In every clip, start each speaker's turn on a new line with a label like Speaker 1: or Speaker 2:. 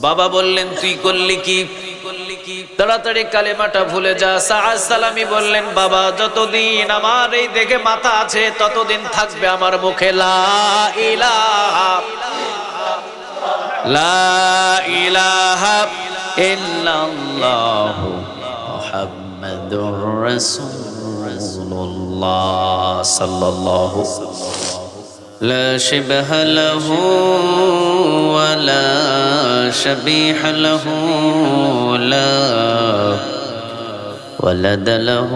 Speaker 1: বাবা বললেন তুই করলি কি? তাড়াতাড়ি কালেমাটা ভুলে যা। সাআদ সালামি বললেন বাবা যতদিন আমার এই দেখে মাথা আছে ততদিন থাকবে আমার মুখে লা ইলাহা ইল্লাল্লাহু মুহাম্মাদুর রাসূলুল্লাহ সাল্লাল্লাহু لا شبه له ولا شبيح له لا ولد له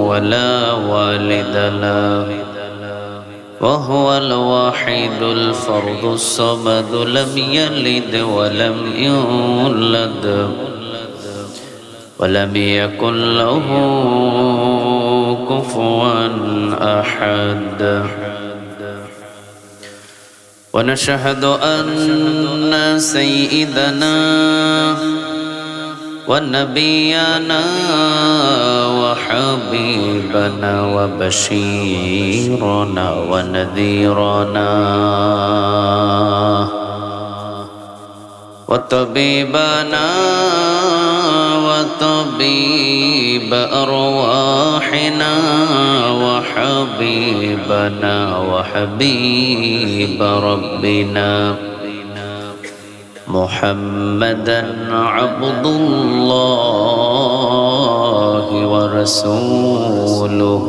Speaker 1: ولا والد له وهو الواحد الفرد الصمد لم يلد ولم يولد ولم يكن له كفوا أحد ونشهد أن سيدنا ونبينا وحبيبنا وبشيرنا ونذيرنا وطبيبنا وطبيب أرواحنا وحبيبنا وحبيب ربنا محمدا عبد الله ورسوله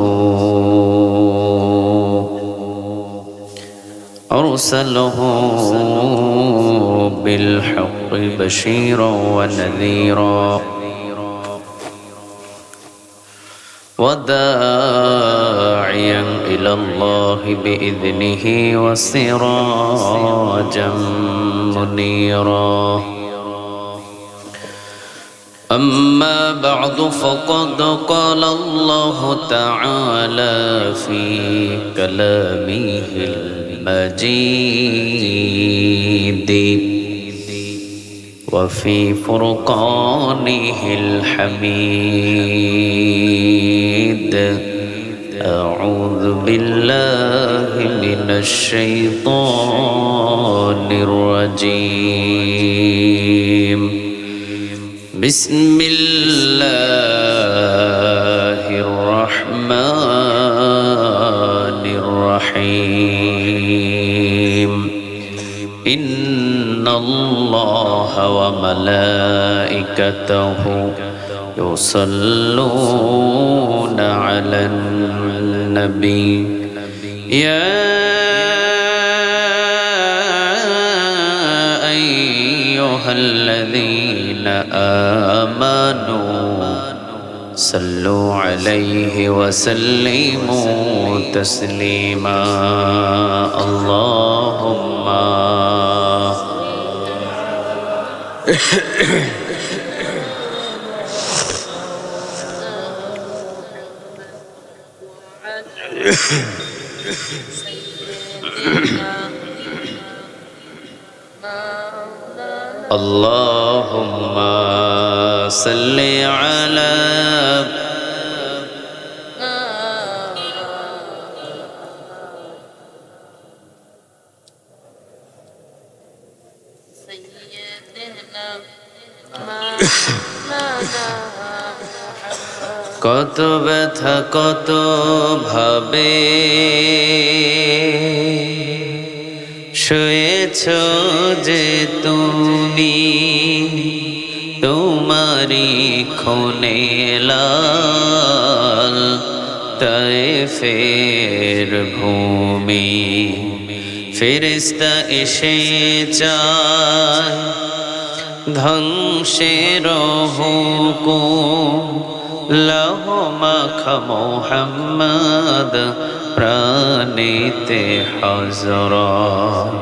Speaker 1: أرسله بالحق بشيرا ونذيرا وداعيا إلى الله بإذنه وسراجا منيرا أما بعد فقد قال الله تعالى في كلامه المجيد وفي فرقانه الحميد أعوذ بالله من الشيطان الرجيم بسم الله الرحمن الرحيم إن الله وملائكته يصلون على النبي يا أيها الذين آمنوا صلوا عليه وسلموا تسليما اللهم اللهم صل على কত ব্যথা কত ভাবে শুয়েছ যে তুমি তোমারি খুনে লাল তায়েফের ভূমি ফেরেশতা এসে যায় ধ্বংসের হুকুম লৌহ মাখা মোহাম্মদ প্রাণীতে হযরত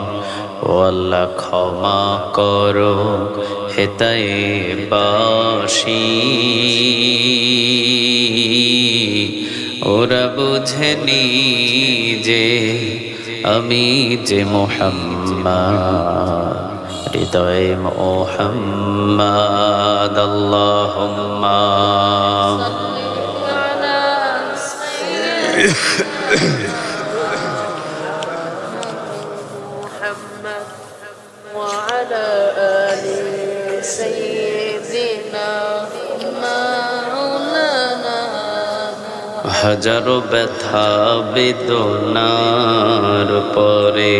Speaker 1: ও আল্লাহ ক্ষমা করো হেতায়ে বাসি ওরা বুঝেনি যে আমি যে মুহাম্মদ হৃদয়ে মুহাম্মদ আল্লাহুম্মা
Speaker 2: محمد وعلى
Speaker 1: হাজারো ব্যথা বেদনার পরে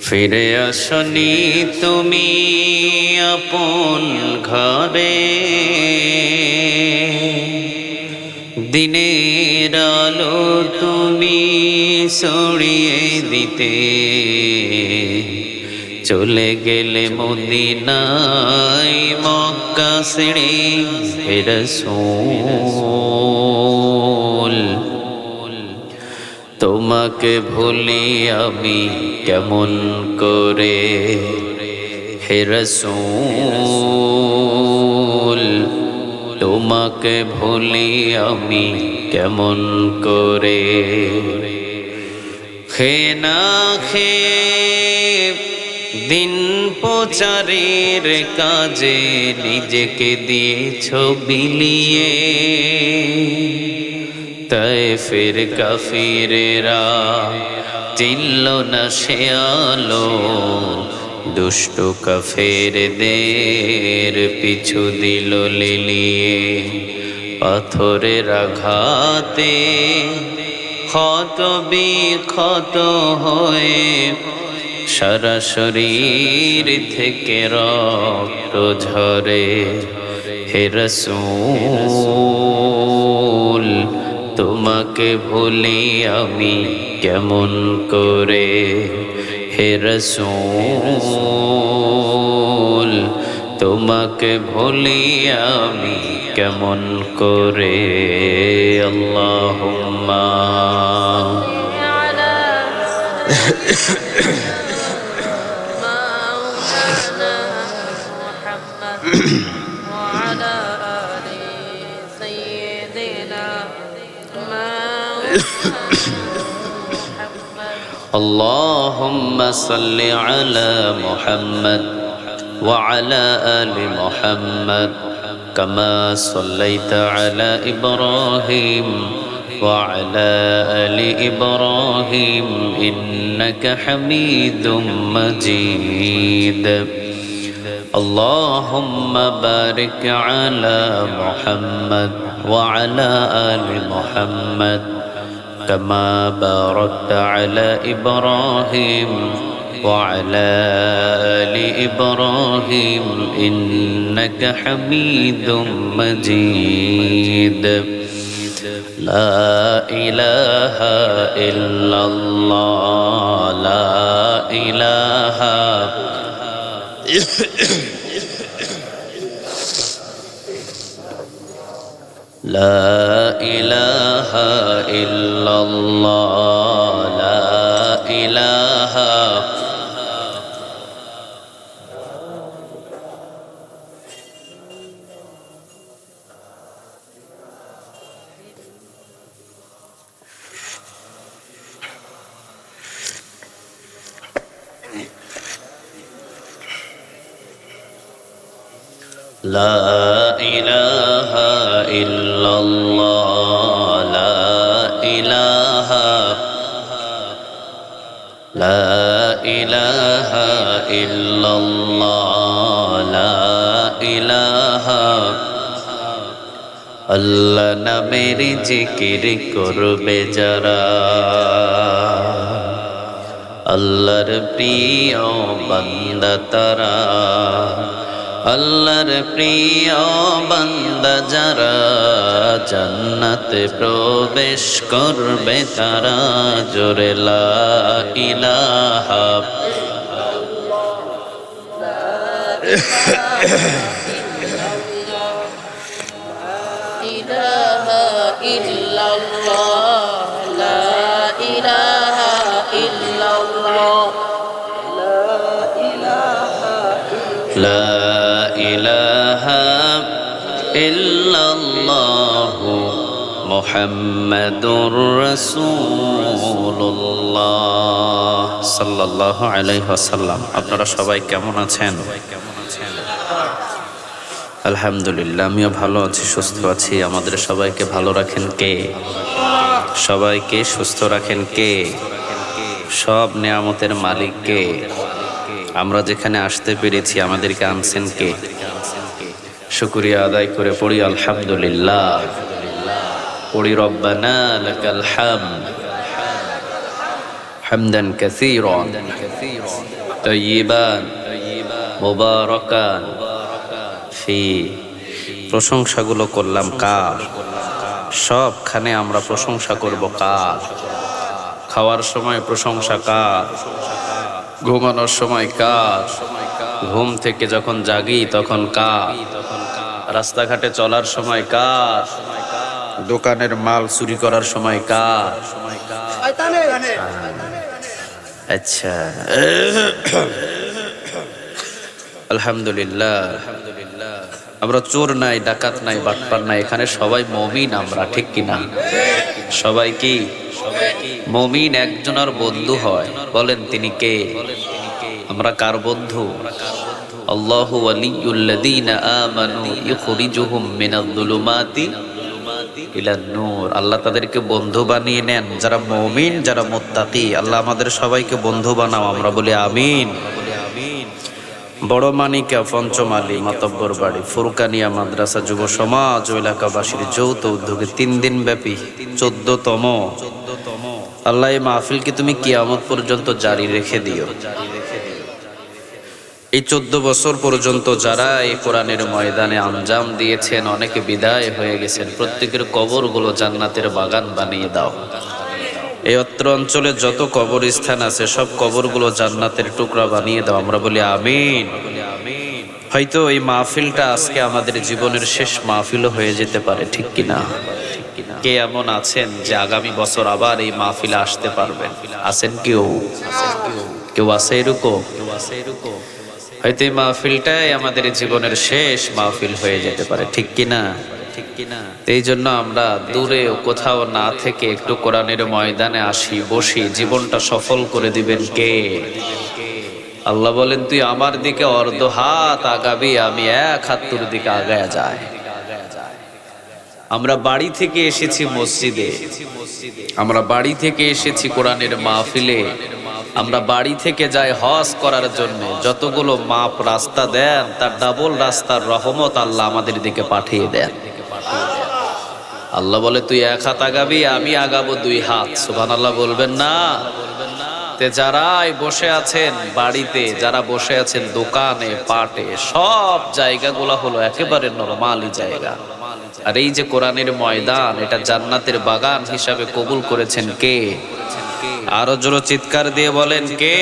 Speaker 1: ফিরে আসনি তুমি আপন ঘরে, দিনের আলো তুমি ছড়িয়ে দিতে চলে গেলে মদিনায় মক্কা ছেড়ে হে রাসূল। তোমাকে ভুলি আমি কেমন করে হে রাসূল, তোমাকে ভুলি আমি কেমন করে। খে না খে দিন প্রচারের কাজে নিজেকে দিয়েছ বিলিয়ে, তায়েফের কাফিরেরা চিনল না সে আলো, দুষ্ট কাফেরদের পিছু দিল লিলিয়ে। পাথরের আঘাতে ক্ষত বিক্ষত হয়ে সারা শরীর থেকে রক্ত ঝরে হে রাসূল, তোমাকে ভুলি আমি কেমন করে হে রাসূল, তোমাকে ভুলি আমি কেমন করে। আল্লাহুম্মা اللهم صل على محمد وعلى آل محمد كما صليت على إبراهيم وعلى آل إبراهيم إنك حميد مجيد. اللهم بارك على محمد وعلى آل محمد كما باركت على إبراهيم وعلى آل إبراهيم إنك حميد مجيد. لا إله إلا الله لا إله لا إله إلا الله لا إله لا إله إلا الله لا إله لا إله إلا الله لا إله আল্লাহ নামের জিকির করবে যারা, আল্লাহর প্রিয় বান্দা তারা, আল্লাহর প্রিয় বান্দা যারা, জান্নাতে প্রবেশ করবে তারা। জোরে লা ইলাহা
Speaker 2: ইল্লাল্লাহ লা ইলাহা ইল্লাল্লাহ
Speaker 1: লা ইলাহা ইল্লাল্লাহু মুহাম্মাদুর রাসূলুল্লাহ সাল্লাল্লাহু আলাইহি ওয়াসাল্লাম। আপনারা সবাই কেমন আছেন? আলহামদুলিল্লাহ, আমিও ভালো আছি, সুস্থ আছি। আমাদের সবাইকে ভালো রাখেন কে? সবাইকে সুস্থ রাখেন কে? সব নিয়ামতের মালিক কে? আমরা যেখানে আসতে পেরেছি আমাদেরকে আনছেন কে? শুকরিয়া আদায় করে পড়ি আলহামদুলিল্লাহ। পড়ি রব্বানা লাকাল হামদ হামদান কাসীরান তাইয়িবান মুবারাকান ফি। প্রশংসাগুলো করলাম কার? সবখানে আমরা প্রশংসা করব কার? খাওয়ার সময় প্রশংসা কার? ঘুমানোর সময় কার? ঘুম থেকে যখন জাগি তখন কার? রাস্তাঘাটে চলার সময় কার? দোকানের মাল চুরি করার সময় কার? আচ্ছা, আলহামদুলিল্লাহ। আমরা চোর নাই, ডাকাত নাই, বাটপার নাই, এখানে সবাই মুমিন। আমরা ঠিক কিনা? সবাই কি মুমিন? একজনের বন্ধু হয়, বলেন তিনি কে? আমরা কার বন্ধু? আল্লাহু ওয়ালিয়ুল্লাযীনা আমানু ইখরিজুহুম মিনায-যুলুমাতি ইলান নূর। আল্লাহ তাদেরকে বন্ধু বানিয়ে নেন যারা মুমিন, যারা মুত্তাকি। আল্লাহ আমাদের সবাইকে বন্ধু বানাও, আমরা বলি আমিন। বড় মানিকা পঞ্চমালী মাতব্বর বাড়ি ফুরকানিয়া মাদ্রাসা যুব সমাজ ও এলাকাবাসীর যৌথ উদ্যোগে 3 দিন ব্যাপী 14তম আল্লাহ এই মাহফিলকে তুমি কিয়ামত পর্যন্ত জারি রেখে দিও। এই 14 বছর পর্যন্ত যারা এই কোরআনের ময়দানে আঞ্জাম দিয়েছেন, অনেকে বিদায় হয়ে গেছেন, প্রত্যেকের কবরগুলো জান্নাতের বাগান বানিয়ে দাও। এই অত্র অঞ্চলে যত কবরস্থান আছে সব কবরগুলো জান্নাতের টুকরা বানিয়ে দাও, আমরা বলি আমিন। হয়তো এই মাহফিলটা আজকে আমাদের জীবনের শেষ মাহফিলও হয়ে যেতে পারে, ঠিক কিনা? কে এমন আছেন যে আগামী বছর আবার এই মাহফিলে আসতে পারবেন? আছেন কেউ? কেউ আছে এরকম? হয়তো এই মাহফিলটাই আমাদের জীবনের শেষ মাহফিল হয়ে যেতে পারে, ঠিক কিনা? এই জন্য আমরা দূরে কোথাও না থেকে একটু কোরআনের ময়দানে আসি, বসি। জীবনটা সফল করে দিবেন কে? আল্লাহ বলেন, তুই আমার দিকে অর্ধ হাত আগাবি, আমি 1 হাত তোর দিকে আগায়া যায়। আমরা বাড়ি থেকে এসেছি মসজিদে, আমরা বাড়ি থেকে এসেছি কোরআনের মাহফিলে, আমরা বাড়ি থেকে যাই হজ করার জন্য। যতগুলো মাপ রাস্তা দেন তার ডাবল রাস্তার রহমত আল্লাহ আমাদের দিকে পাঠিয়ে দেন। আল্লাহ বলে, তুই 1 হাত আগাবি, আমি আগাবো 2 হাত। সুবহানাল্লাহ বলবেন না? তে যারাই বসে আছেন বাড়িতে, যারা বসে আছেন দোকানে, পাটে, সব জায়গাগুলো হলো একেবারে নরমালি জায়গা। আর এই যে কোরআনের ময়দান, এটা জান্নাতের বাগান হিসাবে কবুল করেছেন কে? আরো জোরে চিৎকার দিয়ে বলেন কে?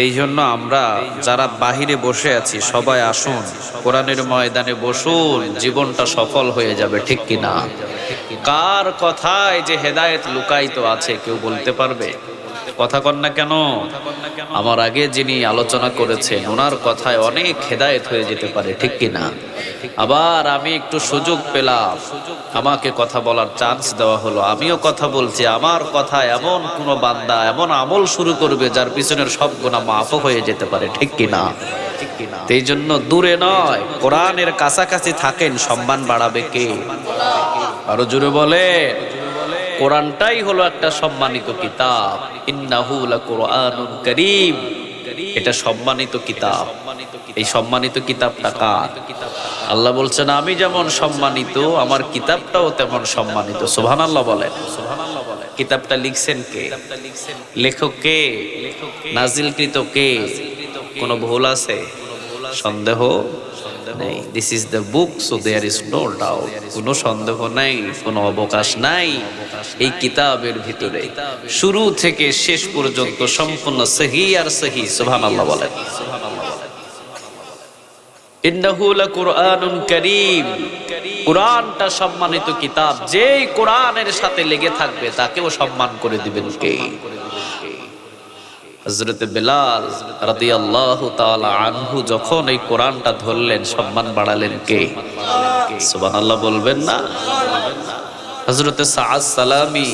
Speaker 1: এই জন্য আমরা যারা বাহিরে বসে আছি সবাই আসুন, কোরআনের ময়দানে বসুন, জীবনটা সফল হয়ে যাবে, ঠিক কিনা? কার কথায় যে হেদায়েত লুকায়িত আছে কেউ বলতে পারবে? কথা কন না কেন? আমার আগে যিনি আলোচনা করেছেন ওনার কথায় অনেক হেদায়েত হয়ে যেতে পারে, ঠিক কিনা? আবার আমি একটু সুযোগ পেলাম, আমাকে কথা বলার চান্স দেওয়া হলো, আমিও কথা বলছি। আমার কথা এমন কোন বান্দা এমন আমল শুরু করবে যার পিছনের সব গুনাহ মাফ হয়ে যেতে পারে, ঠিক কিনা? এই জন্য দূরে নয়, কোরআনের কাছাকাছি থাকেন, সম্মান বাড়াবে কে? আরো জোরে বলে। কোরআনটাই হলো একটা সম্মানিত কিতাব। ইন্নাহু লাকুরআনুন কারীম, এটা সম্মানিত কিতাব। এই সম্মানিত কিতাবটা কার? আল্লাহ বলছেন, আমি যেমন সম্মানিত আমার কিতাবটাও তেমন সম্মানিত। সুবহানাল্লাহ বলেন। কিতাবটা লিখছেন কে? লেখক কে? নাজিলকৃত কে? কোনো ভুল আছে? সন্দেহ নেই। This is the book, so there is no doubt. কোনো সন্দেহ নাই, কোনো অবকাশ নাই। এই কিতাবের ভিতরে শুরু থেকে শেষ পর্যন্ত সম্পূর্ণ সহি আর সহি। সুবহানাল্লাহ বলেন। ইন্নাহু লাকুরআনুন কারীম, কোরআনটা সম্মানিত কিতাব। যেই কোরআনের সাথে লেগে থাকবে তাকেও সম্মান করে দিবেন কে? হযরত বেলাল রাদিয়াল্লাহু তাআলা আনহু যখন এই কোরআনটা ধরলেন, সম্মান বাড়ালেন কে? সুবহানাল্লাহ বলবেন না? হযরত সাআদ সালামি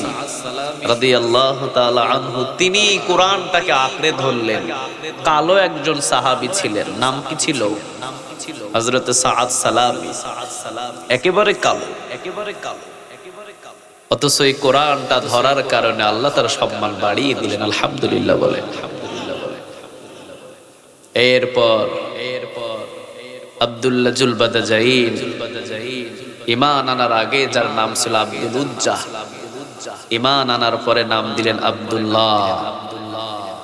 Speaker 1: রাদিয়াল্লাহু তাআলা আনহু তিনি কোরআনটাকে আঁকড়ে ধরলেন। কালো একজন সাহাবী ছিলেন, নাম কি ছিল? হযরত সাআদ সালামি, একেবারে কালো, একেবারে কালো। অথচ এই কোরআনটা ধরার কারণে আল্লাহ তার সম্মান বাড়িয়ে দিলেন। আলহামদুলিল্লাহ বলে। এরপর আব্দুল্লাহ জুলবাদাজাইন ঈমান আনার আগে যার নাম ছিল আব্দুল উজ্জাহ, ঈমান আনার পরে নাম দিলেন আব্দুল্লাহ।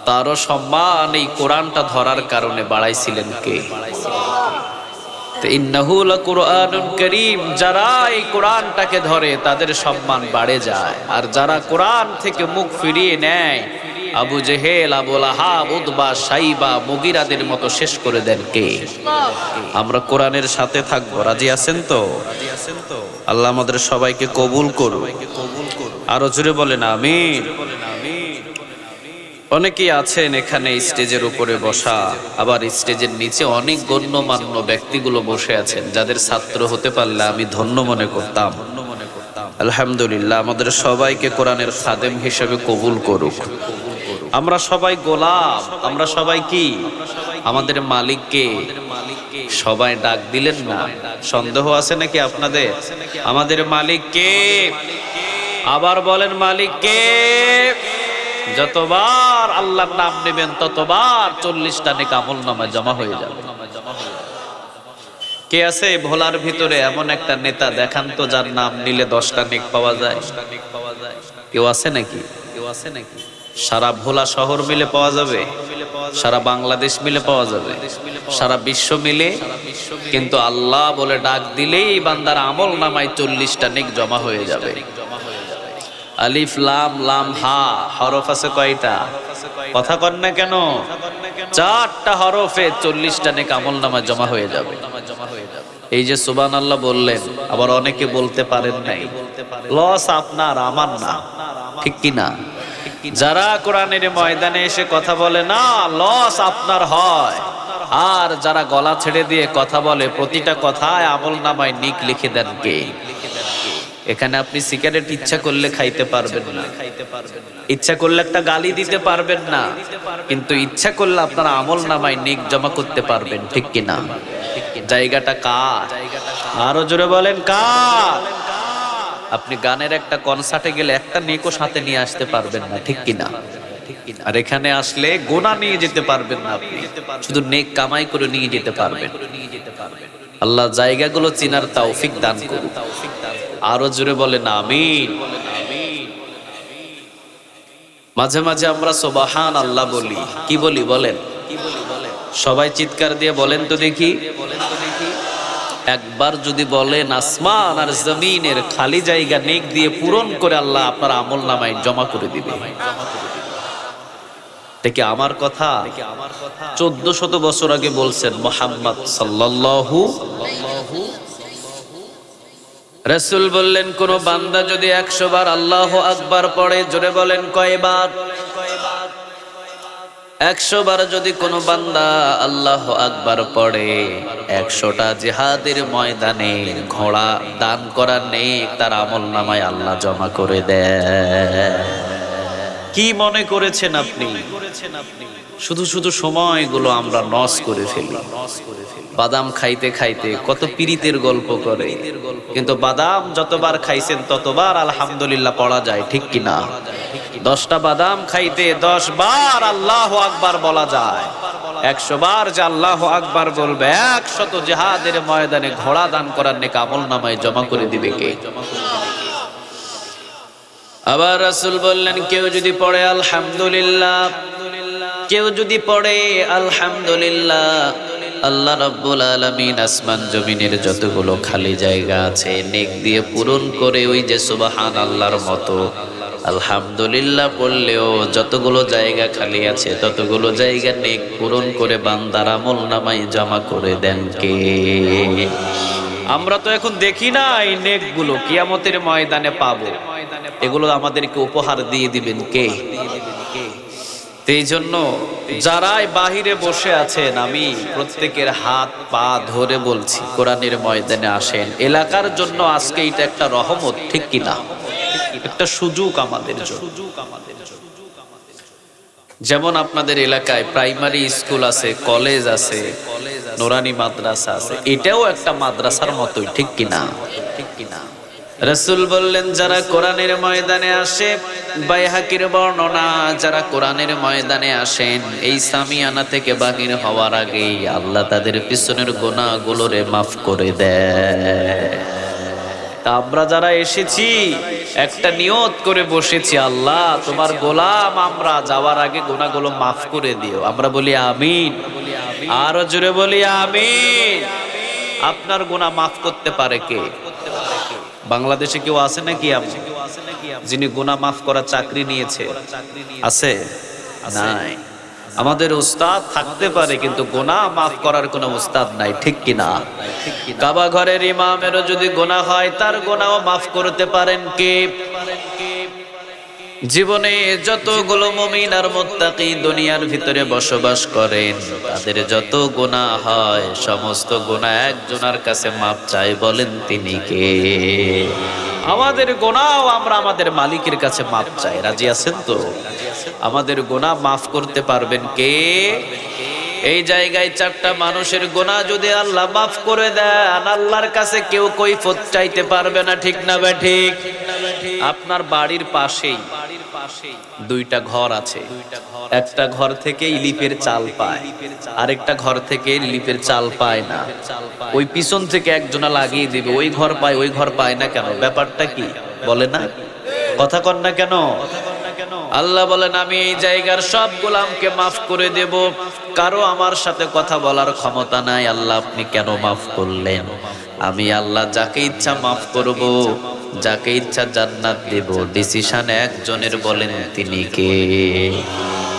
Speaker 1: তারও সম্মান এই কোরআনটা ধরার কারণে বাড়াইছিলেন কে? ইন্নাহু লাকুরআনুন কারীম। যারা এই কোরআনটাকে ধরে তাদের সম্মান বাড়ে যায়, আর যারা কোরআন থেকে মুখ ফিরিয়ে নেয় আবু জেহেল, আবু লাহাব, উতবা, সাইবা, মুগিরাদের মতো শেষ করে দেন কে? আমরা কোরআনের সাথে থাকবো, রাজি আছেন তো? আল্লাহ আমাদের সবাইকে কবুল করুন। আরো জোরে বলেন আমিন। অনেকেই আছেন এখানে স্টেজের উপরে বসা, আবার স্টেজের নিচে অনেক গণ্যমান্য ব্যক্তিগুলো বসে আছেন, যাদের ছাত্র হতে পারলে আমি ধন্য মনে করতাম। আলহামদুলিল্লাহ, আমাদের সবাইকে কোরআনের খাদেম হিসেবে কবুল করুক। আমরা সবাই গোলাম, আমরা সবাই কি? আমাদের মালিককে সবাই ডাক দিলেন না? সন্দেহ আছে নাকি আপনাদের? আমাদের মালিককে আবার বলেন, মালিককে। যতবার আল্লাহর নাম নেবেন ততবার 40টা নেক আমলনামায় জমা হয়ে যাবে। কে আছে ভোলার ভিতরে এমন একটা নেতা দেখান তো যার নাম নিলে 10টা নেক পাওয়া যায়? কেউ আছে নাকি? সারা ভোলা শহর মিলে পাওয়া যাবে, সারা বাংলাদেশ মিলে পাওয়া যাবে, সারা বিশ্ব মিলে? কিন্তু আল্লাহ বলে ডাক দিলেই বান্দার আমল নামায় 40টা নেক জমা হয়ে যাবে। আলিফ লাম লাম হা হরফ আছে কয়টা? কথা কন না কেন? 4টা হরফে 40টা নেক আমল নামায় জমা হয়ে যাবে। এই যে সুবহানাল্লাহ বললেন, আবার অনেকে বলতে পারেন নাই, লস আপনার আমার না, ঠিক কি না? যারা কোরআনের ময়দানে এসে কথা বলে না, লস আপনার হয়। আর যারা গলা ছেড়ে দিয়ে কথা বলে, প্রতিটা কথায় আমল নামায় নিক লিখে দেন কে? এখানে আপনি সিগারেট ইচ্ছা করলে খাইতে পারবেন না, ইচ্ছা করলে একটা গালি দিতে পারবেন না, কিন্তু ইচ্ছা করলে আপনার আমল নামায় নিক জমা করতে পারবেন, ঠিক কিনা? জায়গাটা কার? আরো জোরে বলেন কার? আপনি গানের একটা কনসার্টে গেলে একটা নেকও সাথে নিয়ে আসতে পারবেন না, ঠিক কিনা? আর এখানে আসলে গোনা নিয়ে যেতে পারবেন না, আপনি শুধু নেক কামাই করে নিয়ে যেতে পারবেন। আল্লাহ জায়গাগুলো চিনার তৌফিক দান করুন। আরো জোরে বলেন আমিন। মাঝে মাঝে আমরা সুবহান আল্লাহ বলি, কি বলি বলেন? সবাই চিৎকার দিয়ে বলেন তো দেখি। একবার যদি বলেন, আসমান আর জমিনের খালি জায়গা নেক দিয়ে পূরণ করে আল্লাহ আপনার আমল নামায় জমা করে দিবে। দেখি আমার কথা 1400 বছর আগে বলছেন মুহাম্মদ সাল্লাল্লাহু। রাসূল বললেন, কোন বান্দা যদি 100 বার আল্লাহু আকবার পড়ে, জোরে বলেন কয়বার? 100 বার যদি কোনো বান্দা আল্লাহু আকবার পড়ে, 100টা জিহাদের ময়দানে ঘোড়া দান করার নেক তার আমল নামায় আল্লাহ জমা করে দেয়। কি মনে করেছেন আপনি? শুধু শুধু সময়গুলো আমরা নষ্ট করে ফেলি। বাদাম খাইতে খাইতে কত পীরিতের গল্প করে, কিন্তু বাদাম যতবার খাইছেন ততবার আলহামদুলিল্লাহ পড়া যায়, ঠিক কিনা? 10টা বাদাম খাইতে 10 বার আল্লাহু আকবার বলা যায়। 100 বার যে আল্লাহু আকবার বলবে, 100 জিহাদের ময়দানে ঘোড়া দান করার নেক আমল নামায় জমা করে দিবে কে? আবার রাসূল বললেন, কেউ যদি পড়ে আলহামদুলিল্লাহ, কেউ যদি পড়ে আলহামদুলিল্লাহ, আল্লাহ রাব্বুল আলামিন আসমান জমিনের যতগুলো খালি জায়গা আছে নেক দিয়ে পূরণ করে, ওই যে সুবহানাল্লাহর মতো আলহামদুলিল্লাহ পড়লেও যতগুলো জায়গা খালি আছে ততগুলো জায়গা নেক পূরণ করে বান্দার আমল নামায় জমা করে দেন কে? আমরা তো এখন দেখি না এই নেকগুলো, কিয়ামতের ময়দানে পাবো। এগুলো আমাদেরকে উপহার দিয়ে দিবেন কে? এই জন্য যারাই বাহিরে বসে আছেন, আমি প্রত্যেকের হাত পা ধরে বলছি, কোরআনের ময়দানে আসেন। এলাকার জন্য আজকে এটা একটা রহমত, ঠিক কিনা? একটা সুযোগ আমাদের জন্য। যেমন আপনাদের এলাকায় প্রাইমারি স্কুল আছে, কলেজ আছে, নুরানি মাদ্রাসা আছে, এটাও একটা মাদ্রাসার মতোই, ঠিক কিনা? রাসূল বললেন, যারা কোরআনের ময়দানে আসে, বাইহাকির বর্ণনা, যারা কোরআনের ময়দানে আসেন, এই সামিয়ানা থেকে বাহির হওয়ার আগেই আল্লাহ তাদের পিছনের গুনাহগুলোরে মাফ করে দেয়। তা আমরা যারা এসেছি একটা নিয়ত করে বসেছি, আল্লাহ তোমার গোলাম আমরা, যাওয়ার আগে গুনাহগুলো মাফ করে দিও। আমরা বলি আমিন, আরো জোরে বলি আমিন। আপনার গুনাহ মাফ করতে পারে কে? বাংলাদেশে কেউ আছে নাকি এমন যিনি গুনাহ মাফ করার চাকরি নিয়েছে? আছে? নাই। আমাদের উস্তাদ থাকতে পারে কিন্তু গুনাহ মাফ করার কোনো উস্তাদ নাই, ঠিক কিনা? কাবা ঘরের ইমামেরও যদি গুনাহ হয় তার গুনাহও মাফ করতে পারেন কে? জীবনে যতগুলো মুমিন আর মুত্তাকি দুনিয়ার ভিতরে বসবাস করেন, তাদের যত গুনাহ হয় সমস্ত গুনাহ একজনের কাছে মাপ চাই, বলেন তিনি কে? আমাদের গুনাহ আমরা আমাদের মালিকের কাছে মাপ চাই। রাজি আছেন তো? আমাদের গুনাহ মাফ করতে পারবেন কে? এই জায়গায় চারটা মানুষের গুনাহ যদি আল্লাহ মাফ করে দেন, আল্লাহর কাছে কেউ কৈফিয়ত চাইতে পারবে না, ঠিক না ঠিক? আপনার বাড়ির পাশেই দুইটা ঘর আছে, একটা ঘর থেকে ইলিপের চাল পায়, আরেকটা ঘর থেকে ইলিপের চাল পায় না। ওই পিছন থেকে একজনা লাগিয়ে দিবে, ওই ঘর পায় ওই ঘর পায় না কেন? ব্যাপারটা কি বলে না? কথা কন না কেন? আল্লাহ বলেন আমি এই জায়গার সব গোলামকে মাফ করে দেব, কারো আমার সাথে কথা বলার ক্ষমতা নাই। আল্লাহ আপনি কেন মাফ করলেন? আমি আল্লাহ যাকে ইচ্ছা মাফ করব, যাকে ইচ্ছা জান্নাত দেব। ডিসিশন একজনের, বলেন তিনি কে?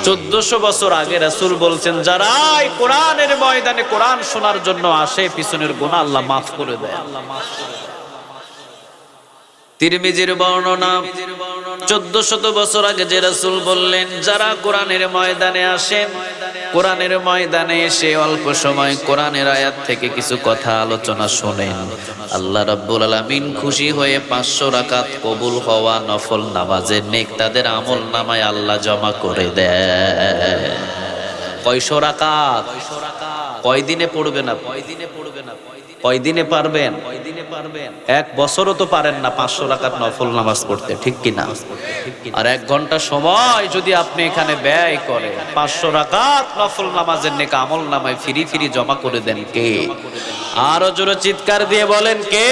Speaker 1: 1400 বছর আগে রাসূল বলছেন যারা এই কোরআনের ময়দানে কোরআন শোনার জন্য আসে, পিছনের গুনাহ আল্লাহ মাফ করে দেয়। তিরমিজির বর্ণনা, 1400 বছর আগে যে রাসূল বললেন যারা কোরআনের ময়দানে আসেন, কোরআনের ময়দানে এসে অল্প সময় কোরআনের আয়াত থেকে কিছু কথা আলোচনা শোনেন, আল্লাহ রাব্বুল আলামিন খুশি হয়ে 500 রাকাত কবুল হওয়া নফল নামাজের নেক তাদের আমল নামায় আল্লাহ জমা করে দেয়। কয়শো রাকাত? কয়দিনে পড়বেন আপনি? কয়দিনে পারবেন? এক বছরও তো পারেন না 500 রাকাত নফল নামাজ পড়তে, ঠিক কিনা? আর 1 ঘন্টা সময় যদি আপনি এখানে ব্যয় করেন, 500 রাকাত নফল নামাজের নেক আমল নামায় ফিরি ফিরি জমা করে দেন কে? আরো জোরে চিৎকার দিয়ে বলেন কে?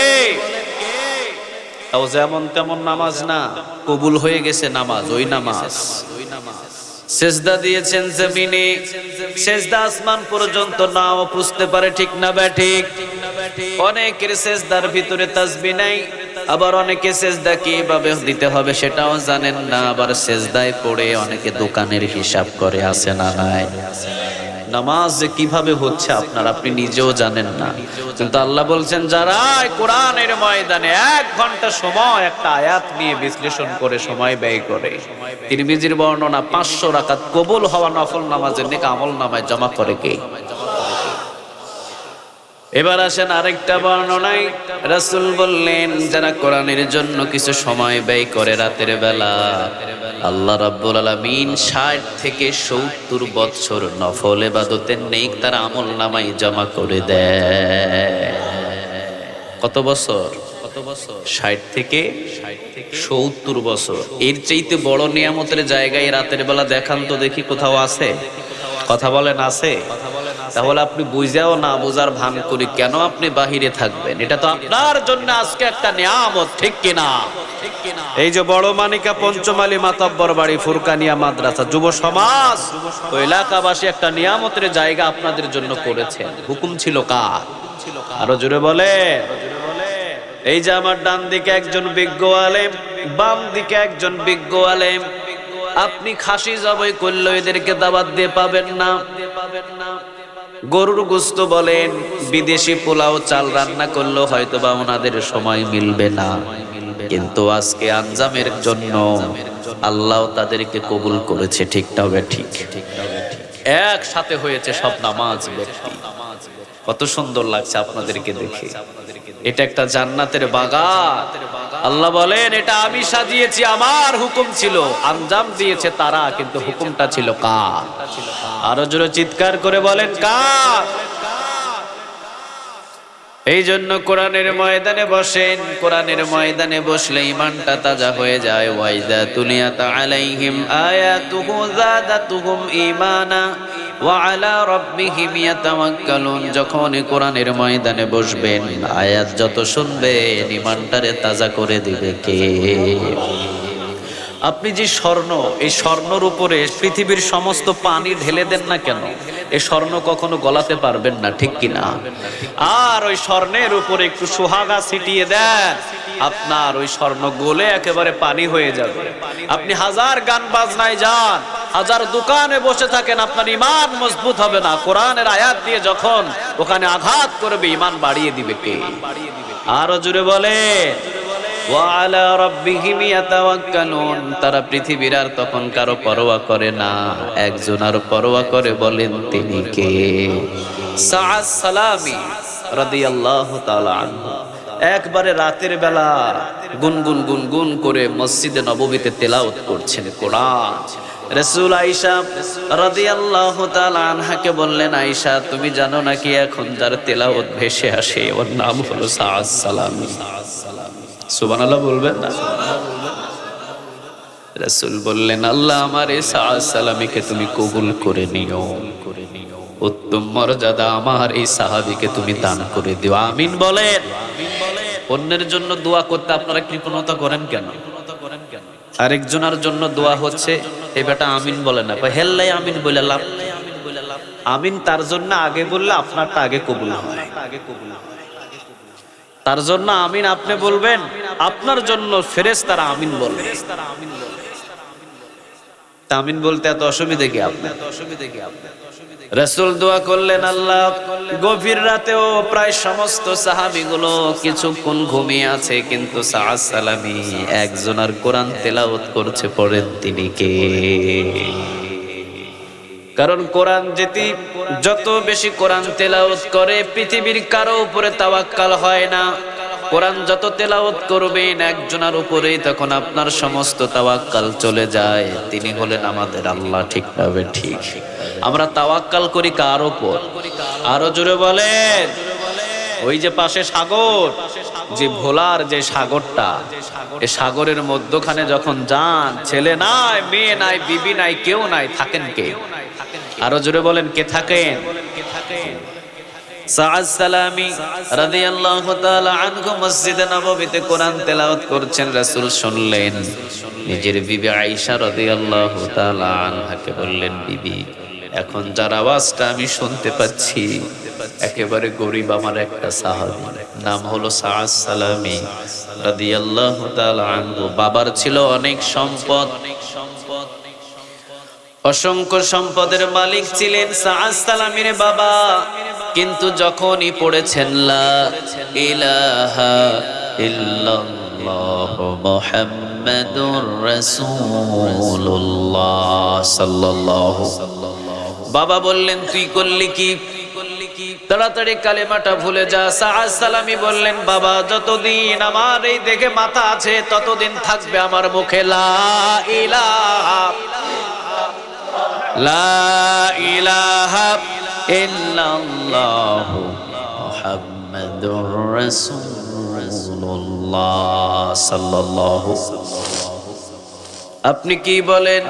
Speaker 1: তাও যেমন তেমন নামাজ না, কবুল হয়ে গেছে নামাজ, ওই নামাজ। সেজদা দিয়েছেন জমিনে, সেজদা আসমান পর্যন্ত নাও বুঝতে পারে, ঠিক না ঠিক? অনেকের সেজদার ভিতরে তাসবিহ নাই, আবার অনেকে সেজদা কিভাবে দিতে হবে সেটাও জানেন না, আবার সেজদায় পড়ে অনেকে দোকানের হিসাব করে, আছে না নাই? নামাজ যে কিভাবে হচ্ছে আপনি নিজেও জানেন না, কিন্তু আল্লাহ বলছেন যারা কোরআনের ময়দানে 1 ঘন্টা সময় একটা আয়াত নিয়ে বিশ্লেষণ করে সময় ব্যয় করে, তিরমিজির বর্ণনা 500 রাকাত কবুল হওয়া নফল নামাজের নেক আমল নামায় জমা করে কে? এবার আসেন আরেকটা বর্ণনায় রাসূল বললেন যারা কোরআনের জন্য কিছু সময় ব্যয় করে রাতের বেলা, আল্লাহ রাব্বুল আলামিন 60 থেকে 70 বছর নফল ইবাদতের নেক তার আমল নামায় জমা করে দেয়। কত বছর? 60 থেকে 70 বছর। এর চাইতে বড় নিয়ামতের জায়গায় রাতের বেলা দেখান তো দেখি, কোথাও আছে? কথা বলেন আছে? তাহলে আপনি বুঝাও না বুঝার ভান করি কেন আপনি বাহিরে থাকবেন? এটা তো আপনার জন্য আজকে একটা নিয়ামত, ঠিক কিনা? এই যে বড় মানিকা পঞ্চমালী মাতাব্বর বাড়ি ফুরকানিয়া মাদ্রাসা যুব সমাজ ও এলাকাবাসী একটা নিয়ামতের জায়গা আপনাদের জন্য করেছেন। হুকুম ছিল কার? আরো জোরে বলে। এই যে আমার ডান দিকে একজন বিজ্ঞ আলেম, বাম দিকে একজন বিজ্ঞ আলেম। আপনি খাসি জবাই করলে এদেরকে দাওয়াত দিয়ে পাবেন না। গরুর গোশত বলেন, বিদেশি পোলাও চাল রান্না করলেও হয়তো বা ওনাদের সময় মিলবে না, কিন্তু আজকে আঞ্জামের জন্য আল্লাহ তাদেরকে কবুল করেছে, ঠিক না ঠিক? একসাথে হয়েছে সব নামাজ ব্যক্তি। কত সুন্দর লাগছে আপনাদেরকে দেখে। এটা একটা জান্নাতের বাগান। আল্লাহ বলেন এটা আমি সাজিয়েছি, আমার হুকুম ছিল, আঞ্জাম দিয়েছে তারা, কিন্তু হুকুমটা ছিল কার? আরো জোরে চিৎকার করে বলেন কার? এই জন্য কোরআনের ময়দানে বসেন, কোরআনের ময়দানে বসলে ইমানটা তাজা হয়ে যায়। ওয়াইদা তুলিয়াত আলাইহিম আয়াতুহু যাদাতুহুম ঈমানা ওয়া আলা রাব্বিহিম ইয়াতাওয়াক্কালুন। যখন কোরআনের ময়দানে বসবেন, আয়াত যত শুনবেন ইমানটারে তাজা করে দিবে কে? আপনি যে স্বর্ণ, এই স্বর্ণর উপরে পৃথিবীর সমস্ত পানি ঢেলে দেন না কেন, এই স্বর্ণ কখনো গলাতে পারবেন না, ঠিক কিনা? আর ওই স্বর্ণের উপরে একটু সোহাগা ছিটিয়ে দেন, আপনার ওই স্বর্ণ গলে একেবারে পানি হয়ে যাবে। আপনি হাজার গান বাজনায় যান, হাজার দোকানে বসে থাকেন, আপনার ইমান মজবুত হবে না। কোরআনের আয়াত দিয়ে যখন ওখানে আঘাত করবে, ইমান বাড়িয়ে দিবে কে? আরো জোরে বলে ওয়ালা রাব্বিহিম ইয়াতাওয়াক্কালুন। তারা পৃথিবীর আর তখন কারো পরোয়া করে না, একজন আর পরোয়া করে, বলেন তিনি কে? সাআদ সালামি রাদিয়াল্লাহু তাআলা আনহু একবারে রাতের বেলা গুনগুন গুনগুন করে মসজিদে নববীতে তেলাওয়াত করছেন কোরআন। রাসূল আয়েশা রাদিয়াল্লাহু তাআলা আনহাকে বললেন, আয়েশা তুমি জানো নাকি এখন যার তেলাওয়াত ভেসে আসে ওর নাম হলো সাআদ সালামি। সুবহানাল্লাহ বলবেন না? রাসূল বললেন, আল্লাহ আমার এই সাআদ সালামীকে তুমি কবুল করে নিও, উত্তম মর্যাদা আমার এই সাহাবীকে তুমি দান করে দিও। আমিন বলেন। অন্যের জন্য দোয়া করতে আপনারা কৃপণতা করেন কেন? আরেকজনের জন্য দোয়া হচ্ছে, এই বেটা আমিন বলে না, হেল্লাই আমিন বলে লাভ। আমিন তার জন্য আগে বললে আপনারটা আগে কবুল হয়। তার জন্য আমিন আপনি বলবেন, আপনার জন্য ফেরেশতারা আমিন বলবে। আমিন বলতে এত অসুবিধা কি আপনার? রাসূল দোয়া করলেন, আল্লাহ গভীর রাতেও প্রায় সমস্ত সাহাবীগুলো কিছুক্ষণ ঘুমিয়ে আছে, কিন্তু সাআদ সালামী একজনের কোরআন তেলাওয়াত করছে, পড়েন তিনি কে? কারণ কোরআন যত বেশি কোরআন তেলাওয়াত করে, পৃথিবীর কারো উপরে তাওয়াক্কাল হয় না। কোরআন যত তেলাওয়াত করবেন একজনের উপরেই, তখন আপনার সমস্ত তাওয়াক্কাল চলে যায়। তিনি হলেন আমাদের আল্লাহ, ঠিক না ঠিক? আমরা তাওয়াক্কাল করি কার উপর? আরো জোরে বলেন। ওই যে পাশে সাগর, যে ভোলার যে সাগরটা, এই সাগরের মধ্যখানে যখন যান, ছেলে নাই, মেয়ে নাই, বিবি নাই, কেউ নাই, থাকেন কে? আরো জোরে বলেন, কে থাকেন? সাআদ সালামী রাদিয়াল্লাহু তাআলা আনহু মসজিদে নববীতে কোরআন তেলাওয়াত করছেন। রাসূল শুনলেন, নিজের বিবি আয়েশা রাদিয়াল্লাহু তাআলা আনহাকে বললেন, বিবি এখন যার আওয়াজটা আমি শুনতে পাচ্ছি একেবারে গরীব আমার একটা সাহাবী, নাম হলো সাআদ সালামী রাদিয়াল্লাহু তাআলা আনহু। বাবার ছিল অনেক সম্পদ, অসংখ্য সম্পদের মালিক ছিলেন সাআদ সালামীর বাবা। কিন্তু যখনই পড়েছেন লা ইলাহা ইল্লাল্লাহ মুহাম্মাদুর রাসূলুল্লাহ সাল্লাল্লাহু, বাবা বললেন, তুই করলি কি? তাড়াতাড়ি কালেমাটা ভুলে যা। সাআদ সালামী বললেন, বাবা যতদিন আমার এই দেখে মাথা আছে ততদিন থাকবে আমার মুখে লা ইলাহা লা ইলাহা ইল্লাল্লাহু মুহাম্মাদুর রাসূলুল্লাহ সাল্লাল্লাহু। আপনি কি বলেন?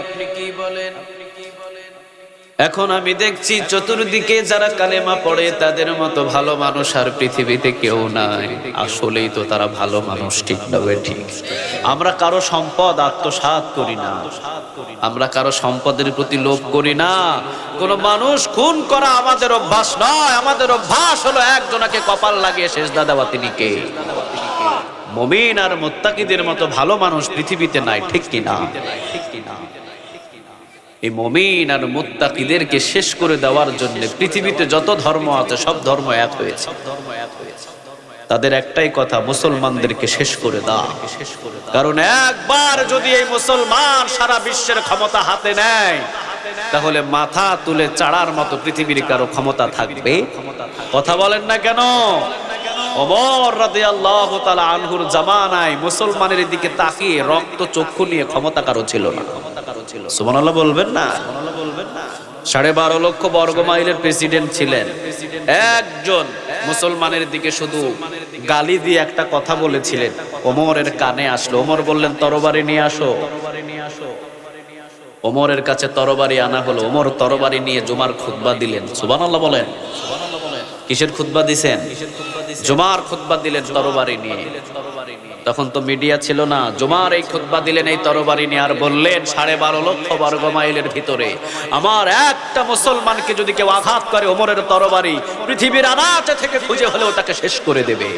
Speaker 1: এখন আমি দেখছি চতুর্দিকে যারা কালেমা পড়ে তাদের মতো ভালো মানুষ আর পৃথিবীতে কেউ নাই। আসলেই তো তারা ভালো মানুষ, ঠিক না ঠিক? আমরা কারো সম্পদ আত্মসাৎ করি না, আমরা কারো সম্পদের প্রতি লোভ করি না। কোন মানুষ খুন করা আমাদের অভ্যাস নয়। আমাদের অভ্যাস হলো একজনকে কপাল লাগিয়ে সেজদা দেওয়া। তিনি কে? মুমিন আর মুত্তাকিদের মতো ভালো মানুষ পৃথিবীতে নাই, ঠিক কিনা? এই মুমিন আর মুত্তাকিদেরকে শেষ করে দেওয়ার জন্য পৃথিবীতে যত ধর্ম আছে সব ধর্ম এক হয়েছে। তাদের একটাই কথা, মুসলমানদেরকে শেষ করে দাও। কারণ একবার যদি এই মুসলমান সারা বিশ্বের ক্ষমতা হাতে নেয়, তাহলে মাথা তুলে চাড়ার মতো পৃথিবীর কারো ক্ষমতা থাকবে? কথা বলেন না কেন? ওমর রাদিয়াল্লাহু তাআলা আনহুর জামানায় মুসলমানের দিকে তাকিয়ে রক্ত চক্ষু নিয়ে ক্ষমতা কারো ছিল না। সুবহানাল্লাহ বলবেন না? 12.5 লক্ষ বর্গ মাইলের প্রেসিডেন্ট ছিলেন। একজন মুসলমানের দিকে শুধু গালি দিয়ে একটা কথা বলেছিলেন, ওমরের কানে আসলো। ওমর বললেন তরবারি নিয়ে আসো। ওমরের কাছে তরবারি আনা হলো। ওমর তরবারি নিয়ে জুমার খুতবা দিলেন। সুবহানাল্লাহ বলেন। কিসের খুতবা দিছেন? জুমার খুতবা দিলেন তরবারি নিয়ে। তখন তো মিডিয়া ছিল না। জুমার এই খুতবা দিলেন এই তরবারি নিয়ে, আর বললেন 12.5 লক্ষ বর্গ মাইলের ভিতরে আমার একটা মুসলমানকে যদি কেউ আঘাত করে, ওমরের তরবারি পৃথিবীর আনাচে থেকে খুঁজে হলেও তাকে শেষ করে দেবে।